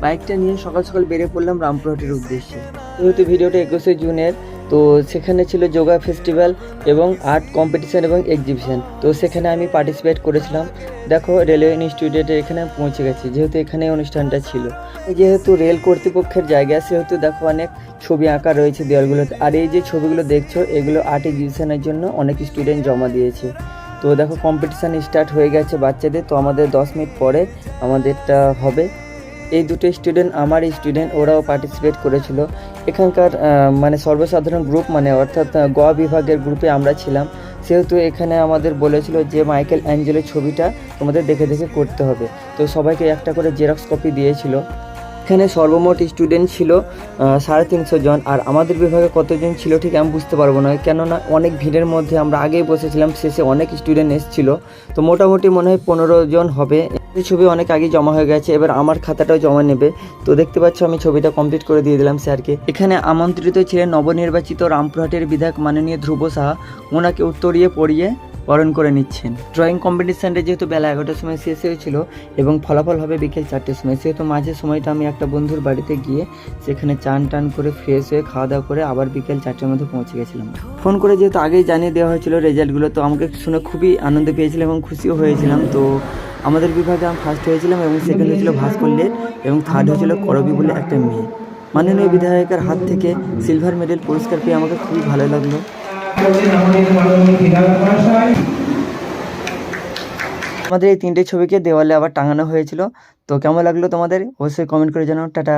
বাইকটা নিয়ে সকাল সকাল বেরিয়ে পড়লাম রামপুরহাটের উদ্দেশ্যে। যেহেতু ভিডিওটা 21শে জুনের, তো সেখানে ছিল যোগা ফেস্টিভ্যাল এবং আর্ট কম্পিটিশান এবং এক্সিবিশন। তো সেখানে আমি পার্টিসিপেট করেছিলাম। দেখো রেলওয়ে ইনস্টিটিউটে এখানে পৌঁছে গেছি, যেহেতু এখানে অনুষ্ঠানটা ছিল। যেহেতু রেল কর্তৃপক্ষের জায়গা, সেহেতু দেখো অনেক ছবি আঁকা রয়েছে দেওয়ালগুলোতে। আর এই যে ছবিগুলো দেখছো, এগুলো আর্ট এক্সিবিশনের জন্য অনেক স্টুডেন্ট জমা দিয়েছে। তো দেখো কম্পিটিশান স্টার্ট হয়ে গেছে বাচ্চাদের। তো আমাদের 10 মিনিট পরে আমাদেরটা হবে। এই দুটো স্টুডেন্ট আমার স্টুডেন্ট, ওরাও পার্টিসিপেট করেছিল। এখানকার মানে সর্বসাধারণ গ্রুপ, মানে অর্থাৎ গ বিভাগের গ্রুপে আমরা ছিলাম। সেহেতু এখানে আমাদের বলেছিল যে মাইকেল অ্যাঞ্জেলোর ছবিটা তোমাদের দেখে দেখে করতে হবে। তো সবাইকে একটা করে জেরক্স কপি দিয়েছিল। এখানে সর্বমোট স্টুডেন্ট ছিল 350 জন। আর আমাদের বিভাগে কতজন ছিল ঠিক আমি বুঝতে পারবো না, কেননা অনেক ভিড়ের মধ্যে আমরা আগেই বসেছিলাম, শেষে অনেক স্টুডেন্ট এসেছিলো। তো মোটামুটি মনে হয় 15 জন হবে। এই ছবি অনেক আগে জমা হয়ে গেছে, এবার আমার খাতাটাও জমা নেবে। তো দেখতে পাচ্ছ আমি ছবিটা কমপ্লিট করে দিয়ে দিলাম স্যারকে। এখানে আমন্ত্রিত ছিলেন নবনির্বাচিত রামপুরহাটের বিধায়ক মাননীয় ধ্রুব সাহা। ওনাকে উত্তরিয়ে পড়িয়ে বরণ করে নিচ্ছেন। ড্রয়িং কম্পিটিশানটা যেহেতু বেলা 11টার সময় শেষ হয়েছিল এবং ফলাফল হবে বিকেল 4টের সময়, সেহেতু মাঝে সময়টা আমি একটা বন্ধুর বাড়িতে গিয়ে সেখানে চান টান করে ফ্রেশ হয়ে খাওয়া দাওয়া করে আবার বিকেল 4টের মধ্যে পৌঁছে গেছিলাম। ফোন করে যেহেতু আগেই জানিয়ে দেওয়া হয়েছিল রেজাল্টগুলো, তো আমাকে শুনে খুবই আনন্দ পেয়েছিলাম এবং খুশিও হয়েছিলাম। তো আমাদের বিভাগে আমি ফার্স্ট হয়েছিলাম এবং সেকেন্ড হয়েছিল ভাস্কর্য এবং থার্ড হয়েছিল করবি বলে একটা মেয়ে। মাননীয় বিধায়কের হাত থেকে সিলভার মেডেল পুরস্কার পেয়ে আমাকে খুবই ভালো লাগলো। আমাদের এই 3টে ছবিকে দেওয়ালে আবার টাঙানো হয়েছিল। তো কেমন লাগলো তোমাদের অবশ্যই কমেন্ট করে জানাও। টাটা।